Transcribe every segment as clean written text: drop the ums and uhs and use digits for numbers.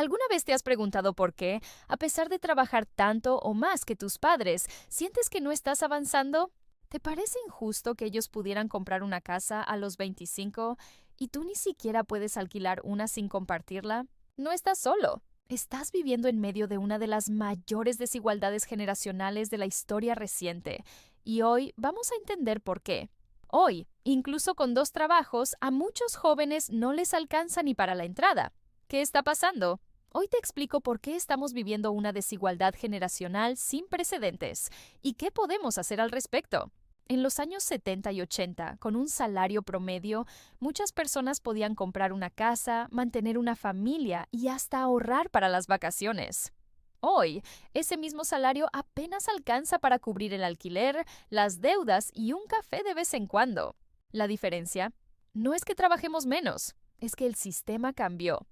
¿Alguna vez te has preguntado por qué, a pesar de trabajar tanto o más que tus padres, sientes que no estás avanzando? ¿Te parece injusto que ellos pudieran comprar una casa a los 25 y tú ni siquiera puedes alquilar una sin compartirla? No estás solo. Estás viviendo en medio de una de las mayores desigualdades generacionales de la historia reciente, y hoy vamos a entender por qué. Hoy, incluso con dos trabajos, a muchos jóvenes no les alcanza ni para la entrada. ¿Qué está pasando? Hoy te explico por qué estamos viviendo una desigualdad generacional sin precedentes y qué podemos hacer al respecto. En los años 70 y 80, con un salario promedio, muchas personas podían comprar una casa, mantener una familia y hasta ahorrar para las vacaciones. Hoy, ese mismo salario apenas alcanza para cubrir el alquiler, las deudas y un café de vez en cuando. La diferencia no es que trabajemos menos, es que el sistema cambió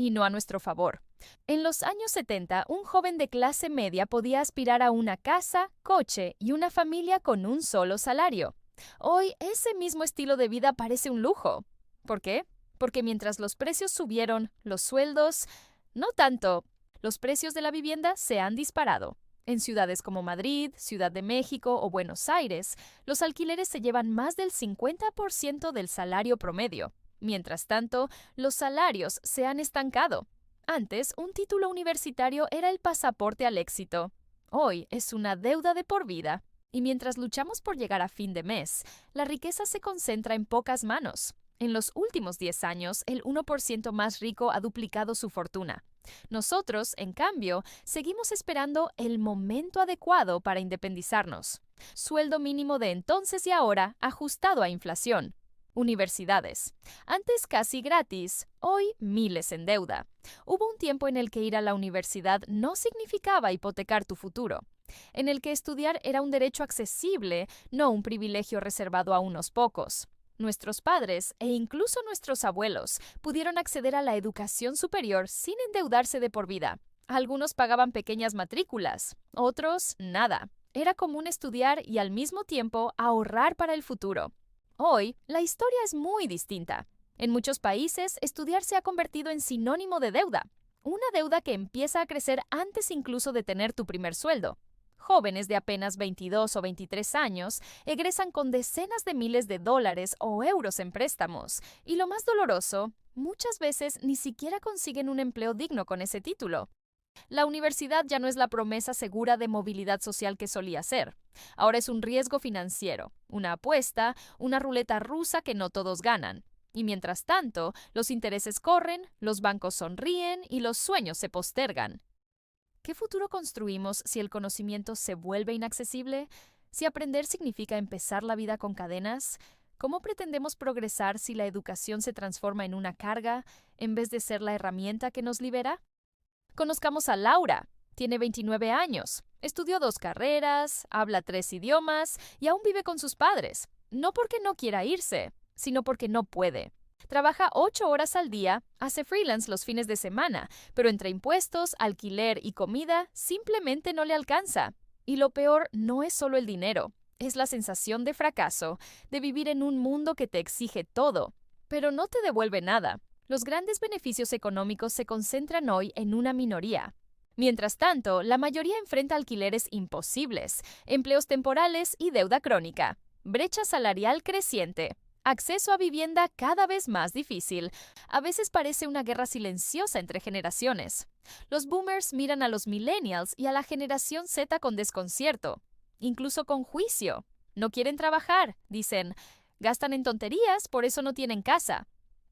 y no a nuestro favor. En los años 70, un joven de clase media podía aspirar a una casa, coche y una familia con un solo salario. Hoy, ese mismo estilo de vida parece un lujo. ¿Por qué? Porque mientras los precios subieron, los sueldos, no tanto. Los precios de la vivienda se han disparado. En ciudades como Madrid, Ciudad de México o Buenos Aires, los alquileres se llevan más del 50% del salario promedio. Mientras tanto, los salarios se han estancado. Antes, un título universitario era el pasaporte al éxito. Hoy es una deuda de por vida. Y mientras luchamos por llegar a fin de mes, la riqueza se concentra en pocas manos. En los últimos 10 años, el 1% más rico ha duplicado su fortuna. Nosotros, en cambio, seguimos esperando el momento adecuado para independizarnos. Sueldo mínimo de entonces y ahora ajustado a inflación. Universidades. Antes casi gratis, hoy miles en deuda. Hubo un tiempo en el que ir a la universidad no significaba hipotecar tu futuro, en el que estudiar era un derecho accesible, no un privilegio reservado a unos pocos. Nuestros padres e incluso nuestros abuelos pudieron acceder a la educación superior sin endeudarse de por vida. Algunos pagaban pequeñas matrículas, otros nada. Era común estudiar y al mismo tiempo ahorrar para el futuro. Hoy, la historia es muy distinta. En muchos países, estudiar se ha convertido en sinónimo de deuda. Una deuda que empieza a crecer antes incluso de tener tu primer sueldo. Jóvenes de apenas 22 o 23 años egresan con decenas de miles de dólares o euros en préstamos. Y lo más doloroso, muchas veces ni siquiera consiguen un empleo digno con ese título. La universidad ya no es la promesa segura de movilidad social que solía ser. Ahora es un riesgo financiero, una apuesta, una ruleta rusa que no todos ganan. Y mientras tanto, los intereses corren, los bancos sonríen y los sueños se postergan. ¿Qué futuro construimos si el conocimiento se vuelve inaccesible? ¿Si aprender significa empezar la vida con cadenas? ¿Cómo pretendemos progresar si la educación se transforma en una carga en vez de ser la herramienta que nos libera? Conozcamos a Laura. Tiene 29 años. Estudió 2 carreras, habla 3 idiomas y aún vive con sus padres. No porque no quiera irse, sino porque no puede. Trabaja 8 horas al día, hace freelance los fines de semana, pero entre impuestos, alquiler y comida simplemente no le alcanza. Y lo peor no es solo el dinero, es la sensación de fracaso, de vivir en un mundo que te exige todo, pero no te devuelve nada. Los grandes beneficios económicos se concentran hoy en una minoría. Mientras tanto, la mayoría enfrenta alquileres imposibles, empleos temporales y deuda crónica, brecha salarial creciente, acceso a vivienda cada vez más difícil. A veces parece una guerra silenciosa entre generaciones. Los boomers miran a los millennials y a la generación Z con desconcierto, incluso con juicio. No quieren trabajar, dicen, gastan en tonterías, por eso no tienen casa.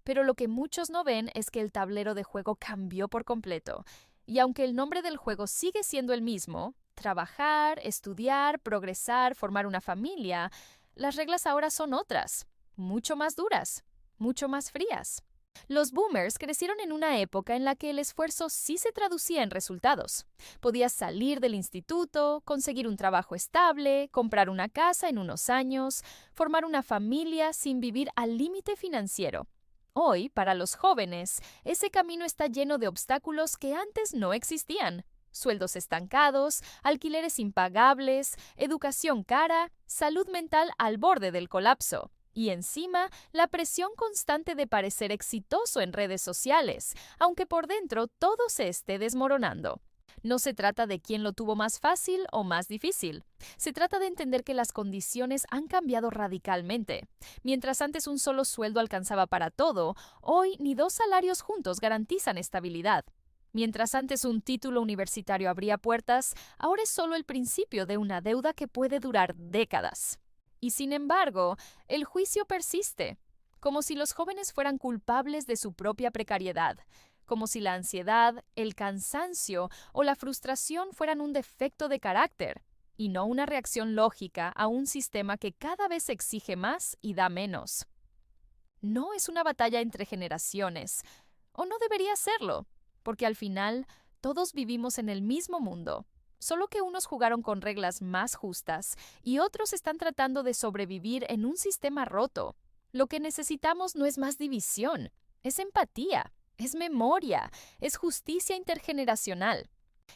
Pero lo que muchos no ven es que el tablero de juego cambió por completo. Y aunque el nombre del juego sigue siendo el mismo, trabajar, estudiar, progresar, formar una familia, las reglas ahora son otras, mucho más duras, mucho más frías. Los boomers crecieron en una época en la que el esfuerzo sí se traducía en resultados. Podías salir del instituto, conseguir un trabajo estable, comprar una casa en unos años, formar una familia sin vivir al límite financiero. Hoy, para los jóvenes, ese camino está lleno de obstáculos que antes no existían. Sueldos estancados, alquileres impagables, educación cara, salud mental al borde del colapso. Y encima, la presión constante de parecer exitoso en redes sociales, aunque por dentro todo se esté desmoronando. No se trata de quién lo tuvo más fácil o más difícil. Se trata de entender que las condiciones han cambiado radicalmente. Mientras antes un solo sueldo alcanzaba para todo, hoy ni dos salarios juntos garantizan estabilidad. Mientras antes un título universitario abría puertas, ahora es solo el principio de una deuda que puede durar décadas. Y sin embargo, el juicio persiste, como si los jóvenes fueran culpables de su propia precariedad, como si la ansiedad, el cansancio o la frustración fueran un defecto de carácter, y no una reacción lógica a un sistema que cada vez exige más y da menos. No es una batalla entre generaciones, o no debería serlo, porque al final todos vivimos en el mismo mundo, solo que unos jugaron con reglas más justas y otros están tratando de sobrevivir en un sistema roto. Lo que necesitamos no es más división, es empatía. Es memoria, es justicia intergeneracional.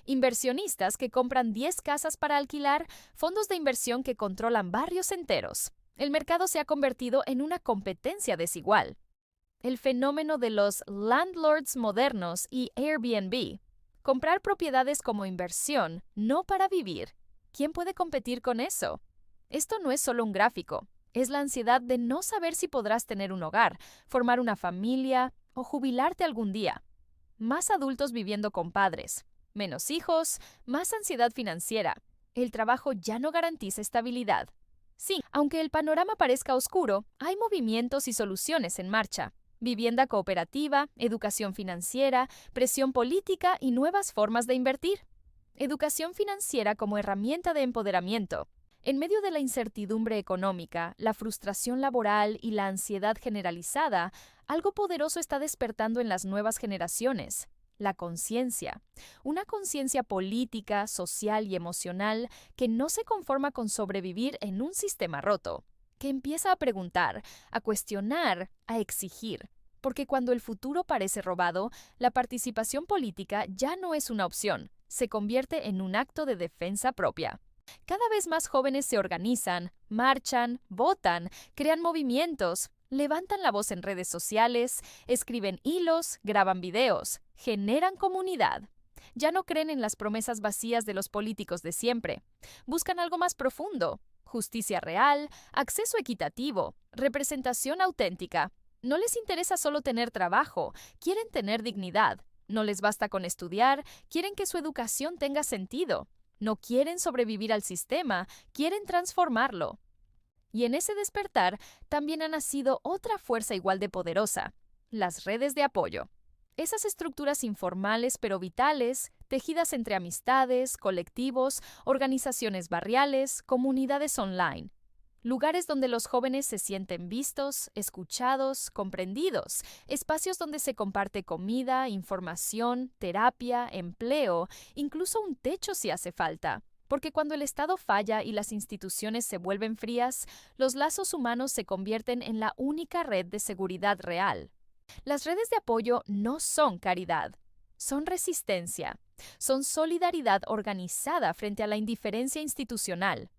Inversionistas que compran 10 casas para alquilar, fondos de inversión que controlan barrios enteros. El mercado se ha convertido en una competencia desigual. El fenómeno de los landlords modernos y Airbnb. Comprar propiedades como inversión, no para vivir. ¿Quién puede competir con eso? Esto no es solo un gráfico. Es la ansiedad de no saber si podrás tener un hogar, formar una familia o jubilarte algún día. Más adultos viviendo con padres, menos hijos, más ansiedad financiera. El trabajo ya no garantiza estabilidad. Sí, aunque el panorama parezca oscuro, hay movimientos y soluciones en marcha. Vivienda cooperativa, educación financiera, presión política y nuevas formas de invertir. Educación financiera como herramienta de empoderamiento. En medio de la incertidumbre económica, la frustración laboral y la ansiedad generalizada, algo poderoso está despertando en las nuevas generaciones: la conciencia. Una conciencia política, social y emocional que no se conforma con sobrevivir en un sistema roto, que empieza a preguntar, a cuestionar, a exigir. Porque cuando el futuro parece robado, la participación política ya no es una opción, se convierte en un acto de defensa propia. Cada vez más jóvenes se organizan, marchan, votan, crean movimientos, levantan la voz en redes sociales, escriben hilos, graban videos, generan comunidad. Ya no creen en las promesas vacías de los políticos de siempre. Buscan algo más profundo: justicia real, acceso equitativo, representación auténtica. No les interesa solo tener trabajo, quieren tener dignidad. No les basta con estudiar, quieren que su educación tenga sentido. No quieren sobrevivir al sistema, quieren transformarlo. Y en ese despertar también ha nacido otra fuerza igual de poderosa: las redes de apoyo. Esas estructuras informales pero vitales, tejidas entre amistades, colectivos, organizaciones barriales, comunidades online. Lugares donde los jóvenes se sienten vistos, escuchados, comprendidos. Espacios donde se comparte comida, información, terapia, empleo, incluso un techo si hace falta. Porque cuando el Estado falla y las instituciones se vuelven frías, los lazos humanos se convierten en la única red de seguridad real. Las redes de apoyo no son caridad, son resistencia, son solidaridad organizada frente a la indiferencia institucional.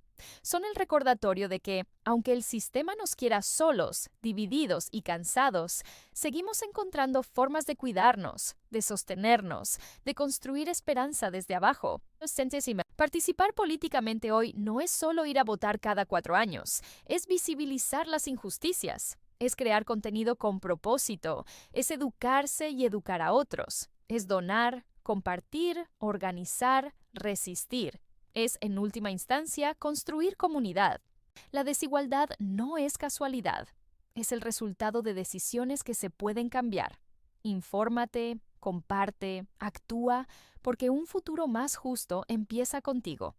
Son el recordatorio de que, aunque el sistema nos quiera solos, divididos y cansados, seguimos encontrando formas de cuidarnos, de sostenernos, de construir esperanza desde abajo. Participar políticamente hoy no es solo ir a votar cada 4 años, es visibilizar las injusticias, es crear contenido con propósito, es educarse y educar a otros, es donar, compartir, organizar, resistir. Es, en última instancia, construir comunidad. La desigualdad no es casualidad, es el resultado de decisiones que se pueden cambiar. Infórmate, comparte, actúa, porque un futuro más justo empieza contigo.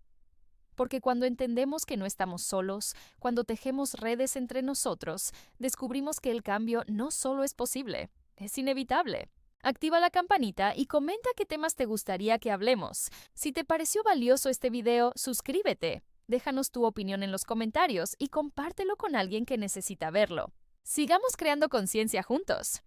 Porque cuando entendemos que no estamos solos, cuando tejemos redes entre nosotros, descubrimos que el cambio no solo es posible, es inevitable. Activa la campanita y comenta qué temas te gustaría que hablemos. Si te pareció valioso este video, suscríbete. Déjanos tu opinión en los comentarios y compártelo con alguien que necesita verlo. Sigamos creando conciencia juntos.